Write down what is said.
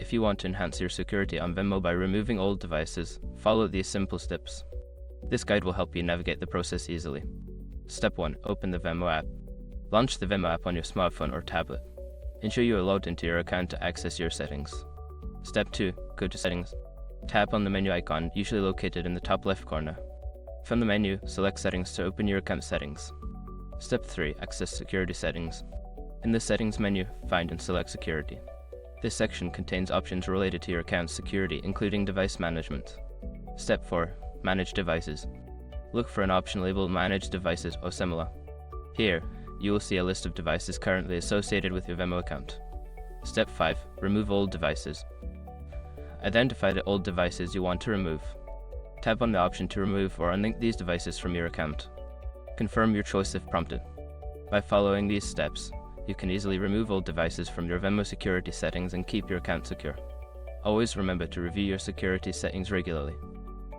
If you want to enhance your security on Venmo by removing old devices, follow these simple steps. This guide will help you navigate the process easily. Step 1. Open the Venmo app. Launch the Venmo app on your smartphone or tablet. Ensure you are logged into your account to access your settings. Step 2. Go to Settings. Tap on the menu icon, usually located in the top left corner. From the menu, select Settings to open your account settings. Step 3. Access Security Settings. In the Settings menu, find and select Security. This section contains options related to your account's security, including device management. Step 4. Manage Devices. Look for an option labeled Manage Devices or similar. Here, you will see a list of devices currently associated with your Venmo account. Step 5. Remove old devices. Identify the old devices you want to remove. Tap on the option to remove or unlink these devices from your account. Confirm your choice if prompted. By following these steps, you can easily remove old devices from your Venmo security settings and keep your account secure. Always remember to review your security settings regularly.